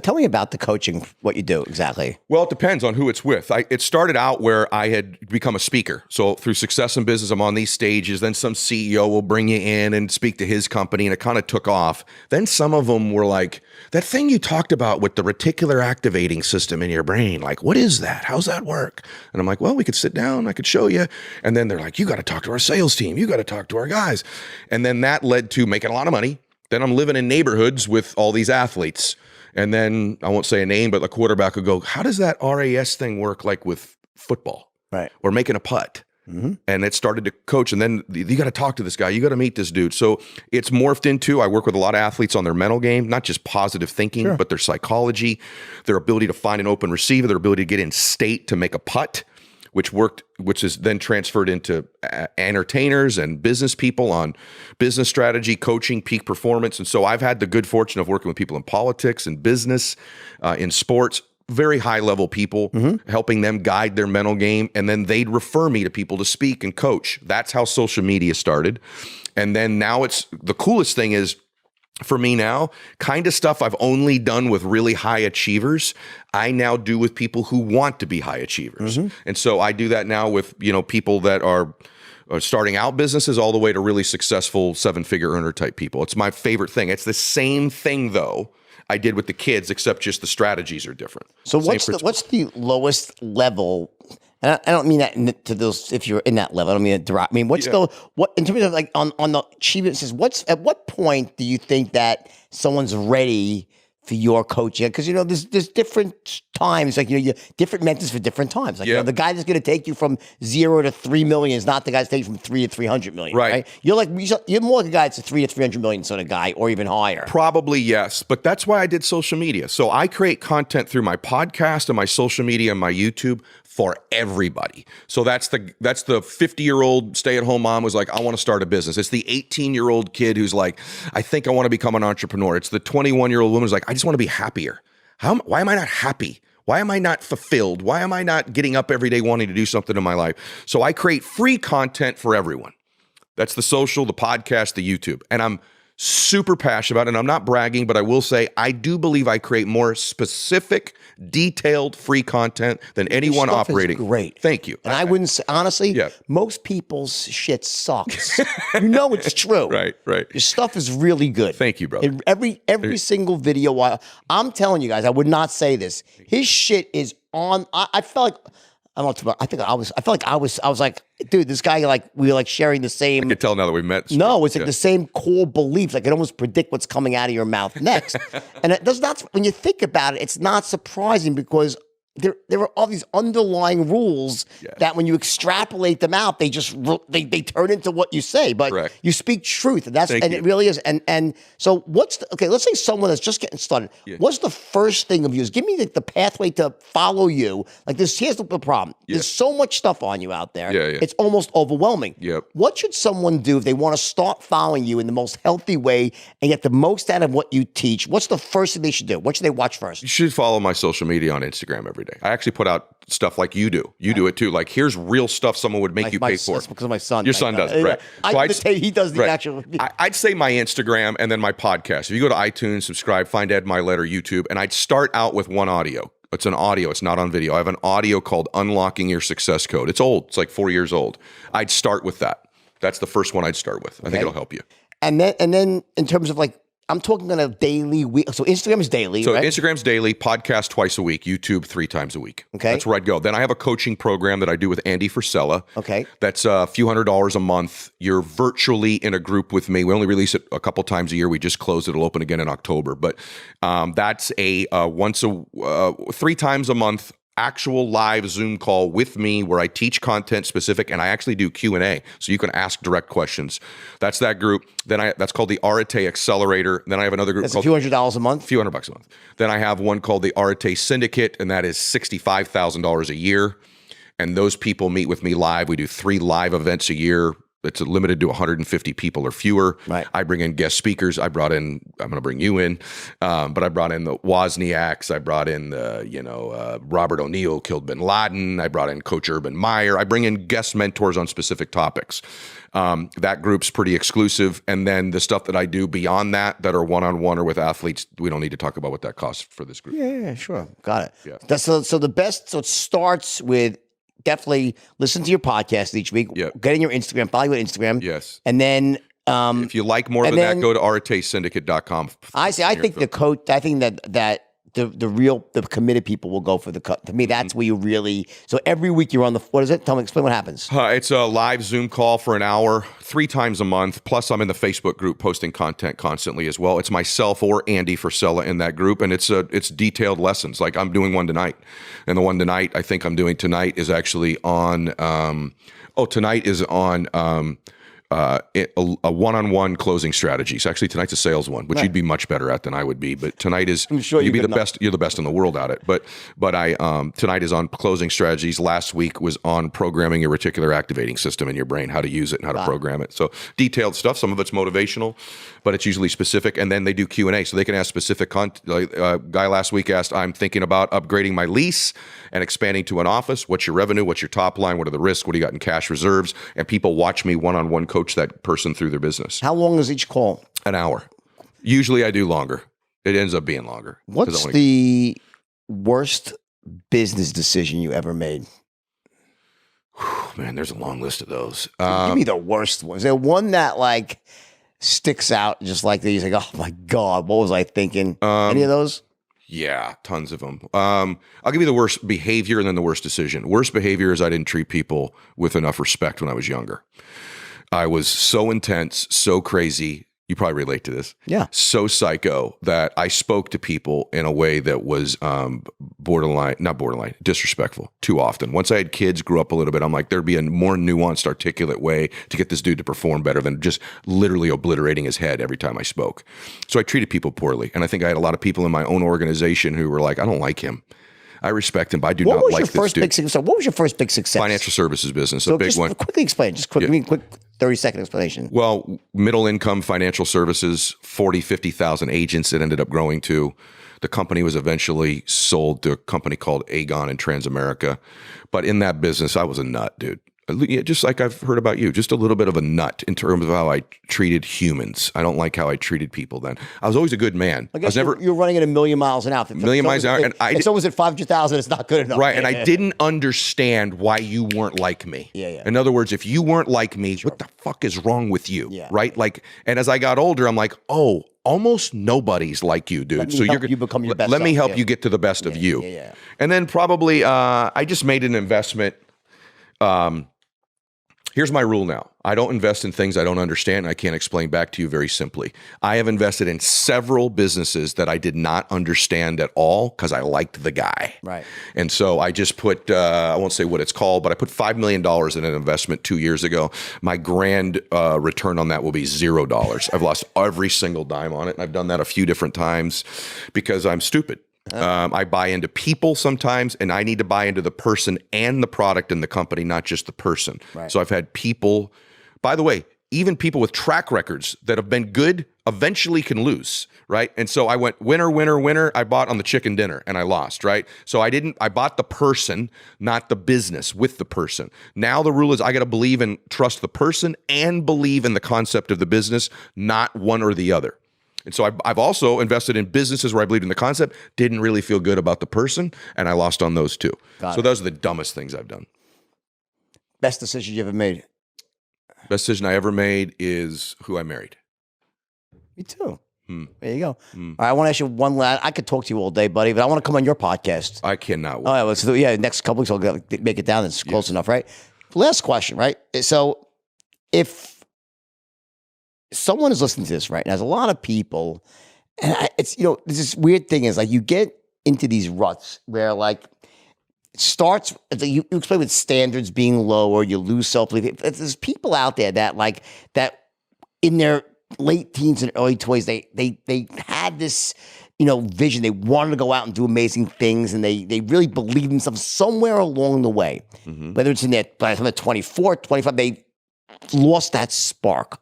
Tell me about the coaching, what you do exactly. Well, it depends on who it's with. It started out where I had become a speaker. So through Success in Business, I'm on these stages. Then some CEO will bring you in and speak to his company, and it kind of took off. Then some of them were like, that thing you talked about with the reticular activating system in your brain, like, what is that? How's that work? And I'm like, well, we could sit down. I could show you. And then they're like, you got to talk to our sales team. You got to talk to our guys. And then that led to making a lot of money. Then I'm living in neighborhoods with all these athletes. And then I won't say a name, but the quarterback would go, how does that RAS thing work like with football? Right. Or making a putt? Mm-hmm. And it started to coach. And then you got to talk to this guy. You got to meet this dude. So it's morphed into, I work with a lot of athletes on their mental game, not just positive thinking, but their psychology, their ability to find an open receiver, their ability to get in state to make a putt, which is then transferred into entertainers and business people on business strategy, coaching, peak performance. And so I've had the good fortune of working with people in politics and business, in sports, very high level people, helping them guide their mental game. And then they'd refer me to people to speak and coach. That's how social media started. And then now the coolest thing is, for me now, kind of stuff I've only done with really high achievers, I now do with people who want to be high achievers. And so I do that now with, people that are starting out businesses all the way to really successful 7-figure earner type people. It's my favorite thing. It's the same thing though I did with the kids, except just the strategies are different. So what's the lowest level? And I don't mean that to those, if you're in that level, I don't mean it direct. I mean, what in terms of like on the achievements, at what point do you think that someone's ready for your coaching? Because, there's different times, like, different mentors for different times. Like, the guy that's going to take you from 0 to 3 million is not the guy that's taking you from 3 to 300 million. Right. You're more like a guy that's a 3 to 300 million sort of guy, or even higher. Probably, yes. But that's why I did social media. So I create content through my podcast and my social media and my YouTube for everybody. So that's the 50-year-old stay-at-home mom who's like, I want to start a business. It's the 18-year-old kid who's like, I think I want to become an entrepreneur. It's the 21-year-old woman who's like, I just want to be happier. Why am I not happy? Why am I not fulfilled? Why am I not getting up every day wanting to do something in my life? So I create free content for everyone. That's the social, the podcast, the YouTube. And I'm super passionate about it. And I'm not bragging, but I will say I do believe I create more specific, detailed, free content than anyone operating. Is great. Thank you. And I wouldn't say, honestly, most people's shit sucks. It's true. Right. Your stuff is really good. Thank you, brother. Every single video, I'm telling you guys, I would not say this. His shit is on. I felt like, I don't know. I felt like I was like, dude, this guy, like, we were like sharing the same. I can tell now that we met. No, it's like the same core beliefs. Like, it almost predict what's coming out of your mouth next. And it does not, when you think about it, it's not surprising because there are all these underlying rules that when you extrapolate them out, they just they turn into what you say. But you speak truth, and it really is. And so let's say someone that's just getting started. What's the first thing of yours? Give me the pathway to follow you. Like this, here's the problem. There's so much stuff on you out there. It's almost overwhelming. What should someone do if they want to start following you in the most healthy way and get the most out of what you teach? What's the first thing they should do? What should they watch first? You should follow my social media on Instagram every day. I actually put out stuff like you do. You do it too. Like, here's real stuff someone would make you pay for. That's because of my son. Your son does it, right? So he does the actual. I'd say my Instagram and then my podcast. If you go to iTunes, subscribe, find Ed Mylett or YouTube, and I'd start out with one audio. It's an audio. It's not on video. I have an audio called Unlocking Your Success Code. It's old. It's like 4 years old. I'd start with that. That's the first one I'd start with. I think it'll help you. And then in terms of like, I'm talking on a daily week. So Instagram is daily, So right? Instagram's daily, podcast twice a week, YouTube 3 times a week. Okay. That's where I'd go. Then I have a coaching program that I do with Andy Frisella. Okay. That's a few $100s a month. You're virtually in a group with me. We only release it a couple times a year. We just closed it. It'll open again in October. But that's a 3 times a month actual live Zoom call with me where I teach content specific and I actually do Q&A so you can ask direct questions. That's that group. Then that's called the Arete Accelerator. Then I have another group called a few $100s a month. A few $100 a month. Then I have one called the Arete Syndicate, and that is $65,000 a year. And those people meet with me live. We do 3 live events a year. It's limited to 150 people or fewer. Right. I bring in guest speakers. I'm going to bring you in, but I brought in the Wozniaks. I brought in Robert O'Neill killed bin Laden. I brought in Coach Urban Meyer. I bring in guest mentors on specific topics. That group's pretty exclusive. And then the stuff that I do beyond that are one-on-one or with athletes, we don't need to talk about what that costs for this group. Yeah, sure. Got it. Yeah. So it starts with definitely listen to your podcast each week. Yep. Get in your Instagram, follow you on Instagram. Yes. And then if you like more than that, go to aratesyndicate.com. I think the coach, I think that the committed people will go for the cut. To me, that's where you really, so every week you're on what is it? Explain what happens. It's a live Zoom call for an hour, 3 times a month. Plus I'm in the Facebook group posting content constantly as well. It's myself or Andy Frisella in that group. And it's detailed lessons. Like I'm doing one tonight. And the one tonight I think I'm doing tonight is actually on, tonight is on, a one-on-one closing strategies. Actually, tonight's a sales one, which you'd be much better at than I would be. But tonight is, I'm sure you'd be the best. You're the best in the world at it. But I tonight is on closing strategies. Last week was on programming your reticular activating system in your brain, how to use it and how to program it. So detailed stuff. Some of it's motivational, but it's usually specific. And then they do Q&A, so they can ask specific content. Guy last week asked, "I'm thinking about upgrading my lease and expanding to an office. What's your revenue? What's your top line? What are the risks? What do you got in cash reserves?" And people watch me one-on-one coach that person through their business. How long is each call? An hour. Usually I do longer. It ends up being longer. What's the worst business decision you ever made? Man, there's a long list of those. Give me the worst one. Is there one that like sticks out just like that? You're like, oh my God, what was I thinking? Any of those? Yeah, tons of them. I'll give you the worst behavior and then the worst decision. Worst behavior is I didn't treat people with enough respect when I was younger. I was so intense, so crazy. You probably relate to this. Yeah. So psycho that I spoke to people in a way that was not borderline, disrespectful too often. Once I had kids, grew up a little bit, I'm like, there'd be a more nuanced, articulate way to get this dude to perform better than just literally obliterating his head every time I spoke. So I treated people poorly. And I think I had a lot of people in my own organization who were like, I don't like him. I respect him, but I do not like this dude. What was your first big success? Financial services business, a big one. Quickly explain. Just quick, quick 30-second explanation. Well, middle income financial services, 40, 50,000 agents it ended up growing to. The company was eventually sold to a company called Aegon and Transamerica. But in that business, I was a nut, dude. Just like I've heard about you, just a little bit of a nut in terms of how I treated humans. I don't like how I treated people then. I was always a good man. I guess you're running at 1,000,000 miles an hour. Million miles an hour. And if someone's at 500,000, it's not good enough. Right. And I didn't understand why you weren't like me. Yeah. In other words, if you weren't like me, what the fuck is wrong with you? Yeah. Right. Like, and as I got older, I'm like, oh, almost nobody's like you, dude. So you become your best. Let me help you get to the best of you. Yeah. And then probably I just made an investment. Here's my rule now. I don't invest in things I don't understand. I can't explain back to you very simply. I have invested in several businesses that I did not understand at all because I liked the guy. Right. And so I just put, I won't say what it's called, but I put $5 million in an investment 2 years ago. My grand return on that will be $0. I've lost every single dime on it. And I've done that a few different times because I'm stupid. I buy into people sometimes, and I need to buy into the person and the product in the company, not just the person. Right. So I've had people, by the way, even people with track records that have been good eventually can lose, right? And so I went winner, winner, winner. I bought on the chicken dinner and I lost, right? So I bought the person, not the business with the person. Now the rule is I got to believe and trust the person and believe in the concept of the business, not one or the other. And so I've also invested in businesses where I believed in the concept, didn't really feel good about the person, and I lost on those too. So those are the dumbest things I've done. Best decision you ever made? Best decision I ever made is who I married. Me too. There you go. All right, I want to ask you one last. I could talk to you all day, buddy, but I want to come on your podcast. I cannot wait. All right, well, so next couple weeks I'll make it down. It's close enough, right? Last question, right? So if someone is listening to this, right? And there's a lot of people, and it's, there's this weird thing is like you get into these ruts where like it starts, you explain with standards being low or you lose self-belief. There's people out there that in their late teens and early 20s, they had this, vision. They wanted to go out and do amazing things, and they really believed in themselves somewhere along the way. Mm-hmm. Whether it's in their, by the time they're 24, 25, lost that spark.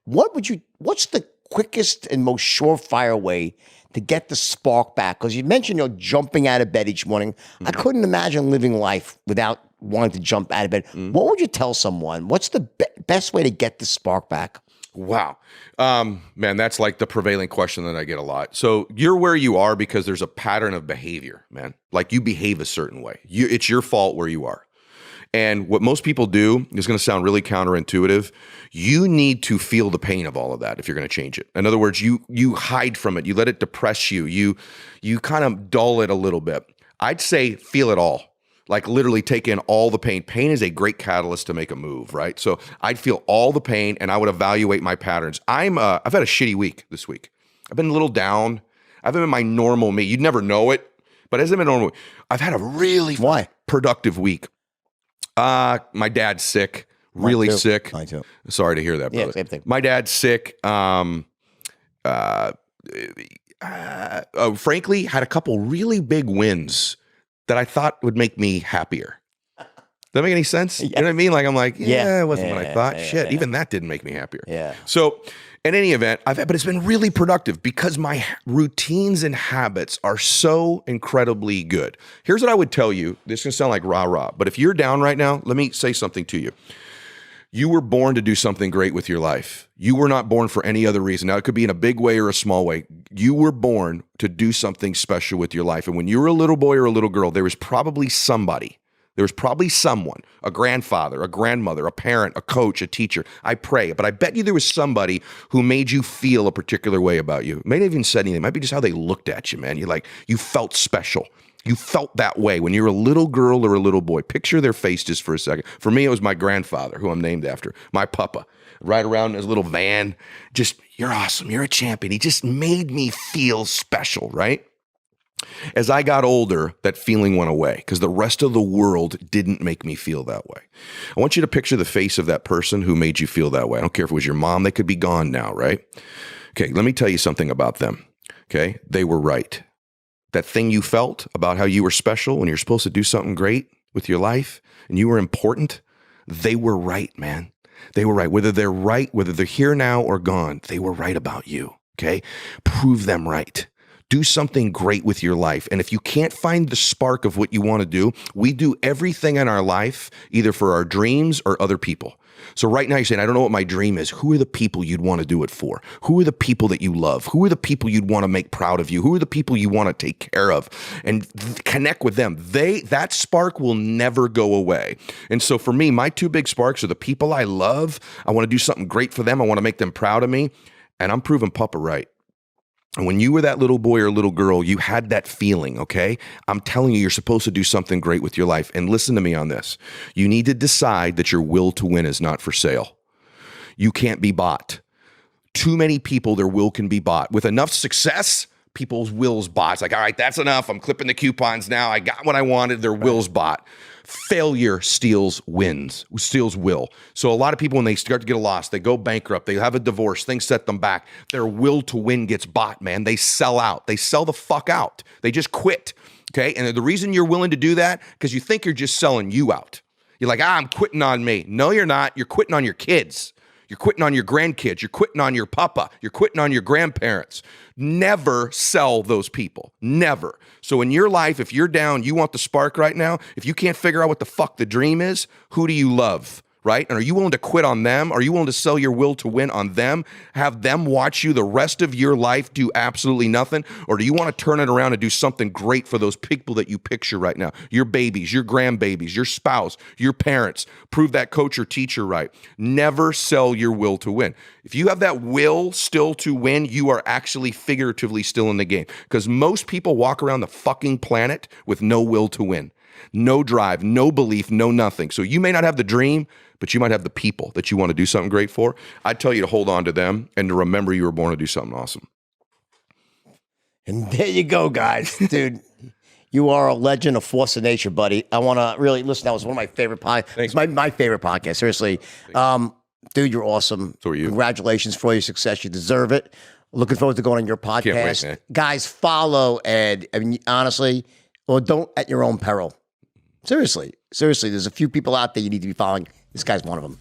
What's the quickest and most surefire way to get the spark back? Because you mentioned, jumping out of bed each morning. I couldn't imagine living life without wanting to jump out of bed. What would you tell someone? What's the best way to get the spark back? Wow. Man, that's like the prevailing question that I get a lot. So you're where you are because there's a pattern of behavior, man. Like you behave a certain way. It's your fault where you are. And what most people do is going to sound really counterintuitive. You need to feel the pain of all of that if you're going to change it. In other words, you hide from it. You let it depress you. You kind of dull it a little bit. I'd say feel it all. Like literally take in all the pain. Pain is a great catalyst to make a move, right? So I'd feel all the pain and I would evaluate my patterns. I've had a shitty week this week. I've been a little down. I've been in my normal me. You'd never know it, but as I'm in normal, I've had a really productive week. My dad's sick, really sick. Mine too. Sorry to hear that, brother. Yeah, same thing. My dad's sick. Frankly, had a couple really big wins that I thought would make me happier. Does that make any sense? You know what I mean? Like, I'm like, it wasn't what I thought. Shit, even that didn't make me happier. Yeah. So in any event, but it's been really productive because my routines and habits are so incredibly good. Here's what I would tell you. This is going to sound like rah-rah, but if you're down right now, let me say something to you. You were born to do something great with your life. You were not born for any other reason. Now, it could be in a big way or a small way. You were born to do something special with your life. And when you were a little boy or a little girl, there was probably somebody. There was probably someone, a grandfather, a grandmother, a parent, a coach, a teacher. I pray, but I bet you there was somebody who made you feel a particular way about you. May not even said anything. It might be just how they looked at you, man. You felt special. You felt that way when you were a little girl or a little boy. Picture their face just for a second. For me, it was my grandfather, who I'm named after, my papa. Ride around in his little van. Just, you're awesome. You're a champion. He just made me feel special, right? As I got older, that feeling went away because the rest of the world didn't make me feel that way. I want you to picture the face of that person who made you feel that way. I don't care if it was your mom. They could be gone now, right? Okay, let me tell you something about them. Okay, they were right. That thing you felt about how you were special when you're supposed to do something great with your life and you were important, they were right, man. They were right. Whether they're here now or gone, they were right about you, okay? Prove them right. Do something great with your life. And if you can't find the spark of what you want to do, we do everything in our life, either for our dreams or other people. So right now you're saying, I don't know what my dream is. Who are the people you'd want to do it for? Who are the people that you love? Who are the people you'd want to make proud of you? Who are the people you want to take care of? And connect with them. That spark will never go away. And so for me, my two big sparks are the people I love. I want to do something great for them. I want to make them proud of me. And I'm proving Papa right. And when you were that little boy or little girl, you had that feeling, okay? I'm telling you, you're supposed to do something great with your life. And listen to me on this. You need to decide that your will to win is not for sale. You can't be bought. Too many people, their will can be bought. With enough success, people's will's bought. It's like, all right, that's enough. I'm clipping the coupons now. I got what I wanted. Their will's bought. Failure steals will. So a lot of people, when they start to get a loss, they go bankrupt, they have a divorce, things set them back. Their will to win gets bought, man. They sell out. They sell the fuck out. They just quit, okay? And the reason you're willing to do that, because you think you're just selling you out. You're like, I'm quitting on me. No, you're not. You're quitting on your kids. You're quitting on your grandkids. You're quitting on your papa. You're quitting on your grandparents. Never sell those people. Never. So in your life, if you're down, you want the spark right now, if you can't figure out what the fuck the dream is, who do you love? Right? And are you willing to quit on them? Are you willing to sell your will to win on them? Have them watch you the rest of your life do absolutely nothing? Or do you want to turn it around and do something great for those people that you picture right now? Your babies, your grandbabies, your spouse, your parents. Prove that coach or teacher right. Never sell your will to win. If you have that will still to win, you are actually figuratively still in the game. Because most people walk around the fucking planet with no will to win. No drive, no belief, no nothing. So you may not have the dream, but you might have the people that you want to do something great for. I'd tell you to hold on to them and to remember you were born to do something awesome. And there you go, guys. Dude, you are a legend, a force of nature, buddy. I want to really listen. That was one of my favorite podcasts. It's my favorite podcast, seriously. Dude, you're awesome. So are you. Congratulations for all your success. You deserve it. Looking forward to going on your podcast. Can't wait, man. Guys, follow Ed. I mean, honestly, or don't at your own peril. Seriously, there's a few people out there you need to be following. This guy's one of them.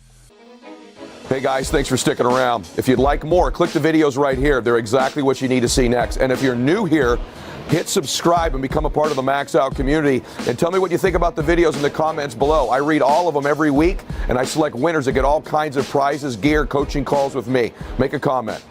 Hey guys, thanks for sticking around. If you'd like more, click the videos right here. They're exactly what you need to see next. And if you're new here, hit subscribe and become a part of the Max Out community. And tell me what you think about the videos in the comments below. I read all of them every week, and I select winners that get all kinds of prizes, gear, coaching calls with me. Make a comment.